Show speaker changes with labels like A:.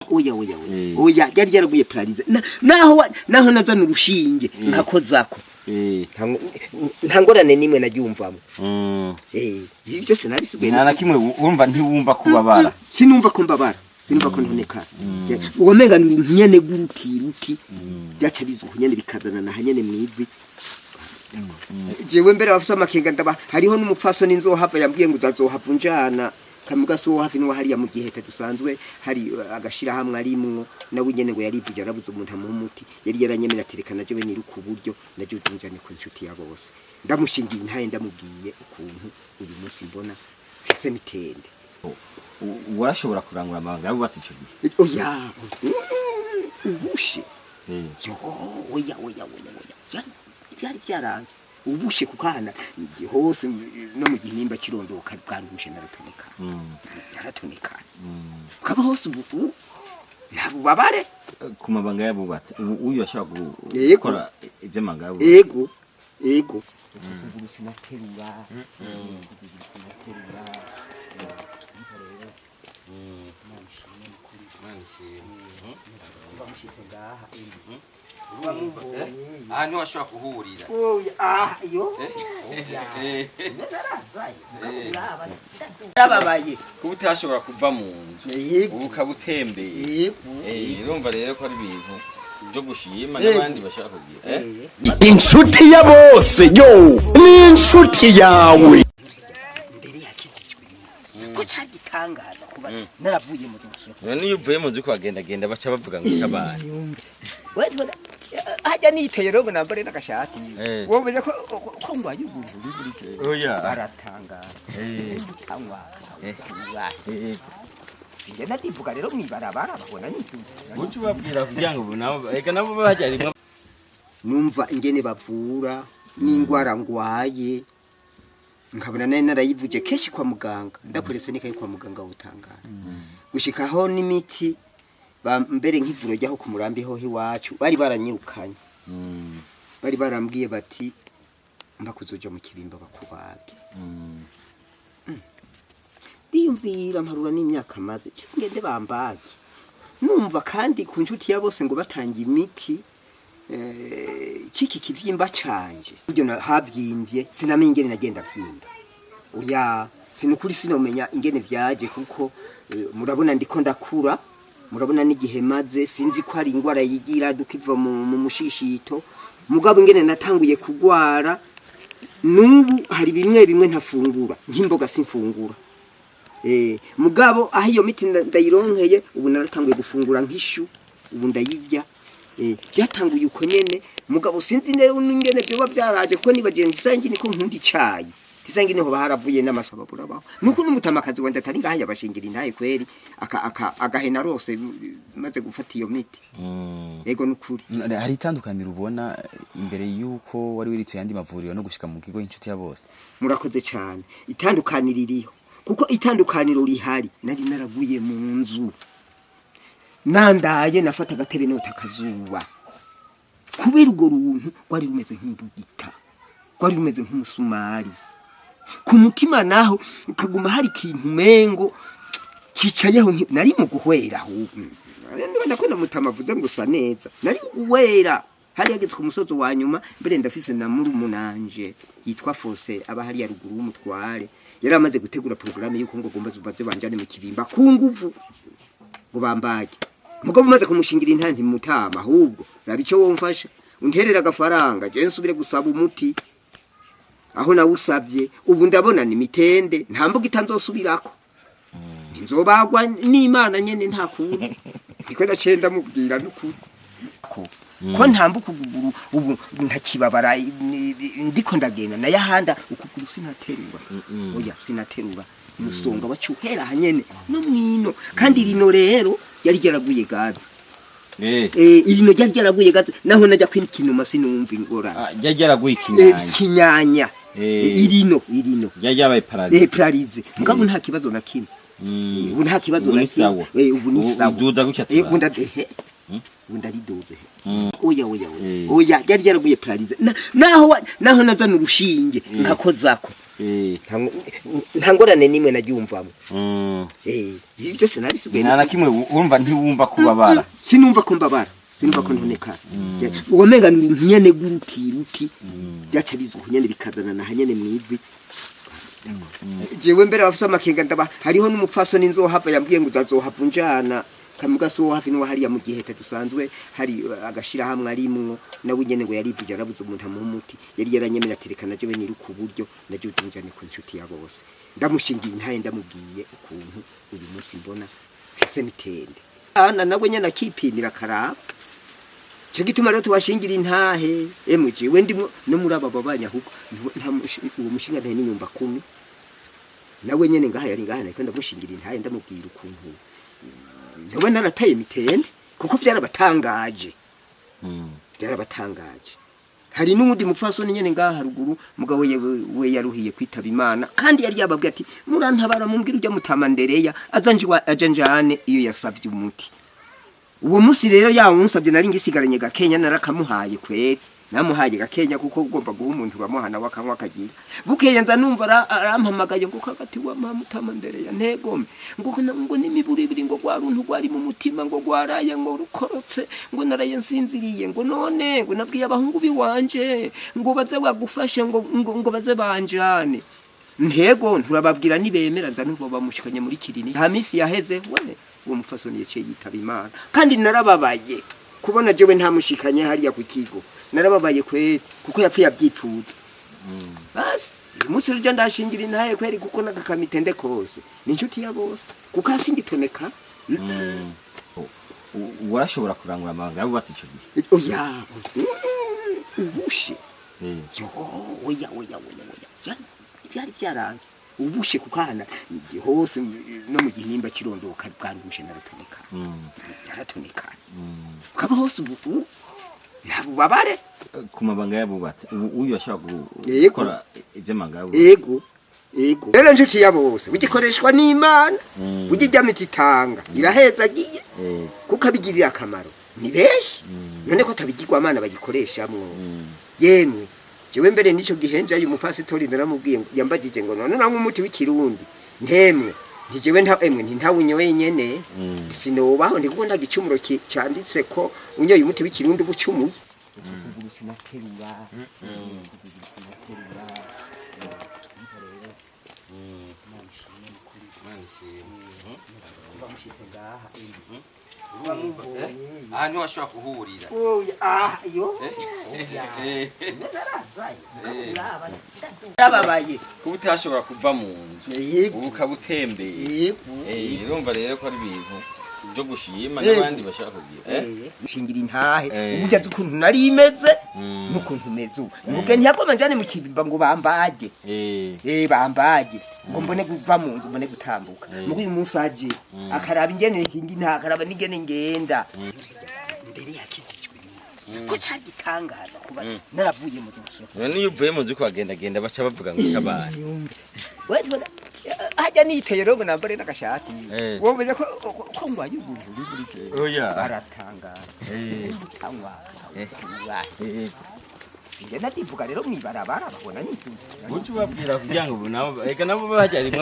A: oya yari yaraguye paralize naho nazana urushinge nkakozako ntangorane nimwe naryumvamo ibyo sinabisubiye
B: nta kimwe urumva ntiwumva kubabara
A: sinumva ko mbabara sinumva ko ntoneka uwo menga nyene guruti byaca bizuko nyene bikazana na hanyene mwivi jewe mbere bafise amakenga ndaba hariho n'umupfasoni nzohava yambwiye ngo uzazohava unjana kamuga so hafi no hariya mu giheta dusanzwe hari agashira hamwe arimwo nawe nyene ngo yarivuje arabuze umuntu amuhumuti yari yaranyemera aterekana jewe niri ku buryo naje tunjane ku inshuti ya bose ndamushingiye ntaye ndamubwiye ukuntu uyu munsi mbona fise mitende
B: urashobora kurangura amabanga yabubatse ico gihe
A: oya ubushe yo oya byari byaranze ubushe kukana hose no mu gihimba kirondoka bwandushe naratoneka naratoneka kaba hose ubu ntabubabare
B: ku mabanga yabubatse uyu ashaka gukora ivy'amanga yabubatse
A: yego sinaterura
B: ahantu washobora kuhurira
A: yababaye
B: kuba utashobora kuva mu nzu ubu ukaba utembeye urumva rero ko ari ibintu byo gushima n'abandi bashaka kugira
C: inshuti ya bose yo ni inshuti yawe
A: mbere yakijijwe ko cyagitangaza kuba naravuye mu nzu
B: niyo uvuye mu nzu ukagenda baca bavuga ngo kabana
A: hajya niteye rogo nambare n'agashati wowe ko ngwaye ubuntu buri cyo
B: oya
A: aratangara tangwa ngena divuga rero mwibarabara babona n'intu
B: ucu babwira kugira ngo nabo eka nabo bajya
A: numva ingene bavura n'ingwara ngwaye nkabona naye narayivuje keshi kwa muganga ndakorese nikaye kwa muganga utangara gushikaho n'imiti mbere nk'ivuro ryaho ku murambi ho hiwacu bari baranyirukanye bari barambwiye bati mba kuzoja mu kibimba bakubage biyumvira mparura n'imyaka maze ngende bambage numva kandi ku nshuti ya bose ngo batanga imiti kiki kivyimba canje ibyo havyimbye sinamenye ingene nagenda vyimba oya sinukuri sinomenya ingene vyaje kuko murabona ndiko ndakura murabona n'igihe maze sinzi ko ari ingwara yigira dukiva mu mushishito mugabo ingene natanguye kugwara nubu hari bimwe ntafungura nk'imboga simfungura mugabo aho iyo miti ndayironkeye ubu naratanguye gufungura nk'ishu ubu ndayijya byatanguye uko nyene mugabo sinzi nero n'ingene byo byaraje ko nibagenzi sangi niko nkundi cayi tisangi niho baharavuye n'amasababura baho nuko n'umutamakazi wanda atari ngaha yabashingira intaye kweri agahena rose maze gufata iyo miti ego nukuri
D: hari itandukaniro ubona imbere yuko wari wiritse yandi mavuriro no gushika mu kigo inshuti ya bose
A: murakoze cyane itandukaniro iriho kuko itandukaniro rihari nari naraguye mu nzu nandaye nafata agatebe n'utakazuba kubera urwo runtu wari rumeze nk'imbugita wari rumeze nk'umusumari ku mutima naho ukaguma hari ikintu mengo cicayeho nari mu guhwera ahubwo ndabona mutama avuze ngo usa neza nari mu guhwera hari yageze ku musozo wa nyuma mbere ndafise na murumunanje yitwa Fose aba hari ya ruguru w'umutware yari amaze gutegura programme yuko ngo gomba zubaze banjane mu kibimba ku nguvu ngo bambage mugabo umaze kumushingira intanti mutama ahubwo rabico womfasha unterera agafaranga je nsubire gusaba umuti aho nawe usavye ubu ndabona ni mitende nta mbuga itanzosubirako nzobagwa n'Imana nyene nta kuri niko ndacenda mubwira n'ukuri ko ntambuka ukuguru ubu ntakibabara ndiko ndagenda na yahanda ukuguru sinaterura oya sinaterura musonga bacuhera hanyene no mwino kandi rino rero yari yaraguye gaze irino ryari ryaraguye gaze naho najya kwinkinuma sinumva ingora
B: ryari yaraguye
A: kinyanya irino
B: ryari yabaye
A: paralize mugabo nta kibazo na kimwe ubu nta kibazo na kimwe ubu ni sawa
B: uduza gucyatsa
A: ubu ndadehe ubu ndaridoze oya yari yaraguye paralize naho nazana urushinge nkakozako nta ngorane nimwe naryumvamo ibi byose nabisigaye
B: nta na kimwe urumva ntiwumva kubabara
A: sinumva ko mbabara sinumva ko ntoneka uwo menga nyene guruti byaca bizuka nyene bikazana na hanyene mwivi jewe mbere bafise amakenga ndaba hariho n'umupfaso n'inzohava yambwiye ngo uzazohava unjana kamuga so hafi no hariya mu gihe dusanzwe hari agashira hamwe arimwo nawe nyene ngo yarivuje arabuze umuntu amuhumuti yari yaranyemera aterekana jewe niri ku buryo naje utunjane ku nshuti ya bose ndamushingiye ntaye ndamubwiye ukuntu uyu munsi mbona fise mitende ana nawe nyene akipimira karaba cyo gituma rero tubashingira intahe emwe jewe ndimo no muri aba babanya huko nta uwo mushinga ntahe n'inyumba 10 nawe nyene ngaha yari ngaha nako ndamushingira intahe ndamubwira ukuntu nawe narataye mitende kuko byarabatangaje byarabatangaje hari n'umundi mupfaso nyene ngaha haruguru mugabo we yaruhiye kwitaba Imana kandi yari yababwiye ati murantabara mumbwira ujya mutamandereya ajanjane iyo yasavye umuti uwo musi rero yawunsabye nari ngisigaranye gakenya narakamuhaye kweri namuhaye gakenya kuko ugomba guha umuntu bamuhana wakanwa kagira bukeye nza numva arampamagaye ngo kagati wa mutamandereya ntegome ngo nimiburi biri ngo gwaruntu gwari mu mutima ngo gwaraye ngo rukorotse ngo naraye nsinziriye ngo none ngo nabwiye abahungu biwanje ngo baze bagufashe ngo baze banjane ntego nturababwira nibemera nza numva bamushikanye muri kirini ha misi yaheze we uwo mufasoni yaciye yitaba Imana kandi narababaye kubona jewe ntamushikanye hariya ku kigo narababaye kweri kuko yapfuye abyipfuza basi umunsi ryo ndashingira intaye kweri kuko nagakamitende kose ni inshuti ya bose kuko asingitoneka
B: warashobora kurangura amabanga yabubatse ico gihe
A: oya ubushe yo oya byari byaranze ubushe kukana hose no mu gihimba kirondoka bwarushe naratoneka yaratoneka kaba hose ubu ntabubabare
B: ku mabanga yabubatse uyu yashaka gukora iby'amanga
A: yego rero nshuti ya bose ugikoreshwa n'Imana ugijya mititanga iraheza giye kuko abigirira akamaro ni beshi none ko tabigirwa Imana bagikoreshamwo yemwe jewe mbere nico gihenja uyu mupasitori naramubwiye yambagije ngo none namwe umuti w'ikirundi ntemwe ndijewe ntawunyoye nyene sinobaho ndikuko ndagicumuro cyanditse ko unyoye umuti w'ikirundi bucumuye
B: ahantu washobora kuhurira
A: yababaye
B: kuba utashobora kuva mu nzu ubu ukabutembeye urumva rero ko ari ibintu byo gushima n'abandi bashaka kugira
A: shingira intahe uburyo ukuntu nari imeze n'ukuntu meze ubu nubwo ntiyakoma njane mu kibimba ngo bambage bambage ngo mbone kuva mu nzu mbone gutambuka mugo uyu munsi aje akaraba ingene hingi nta akaraba nigene ngenda mbere yakijijwe ko cyagitangaza kuba naravuye mu nzu
B: none iyo uvuye mu nzu ko bagenda baca bavuga ngo kabana
A: hajya niteye robo nambare n'agashati womeze ko ngwaye ubuntu buri cyo
B: oya
A: aratangara mutama ngena ndivuga rero mwibarabara babona n'intu
B: ucu babwira kugira ngo nabo eka nabo bajya rimwe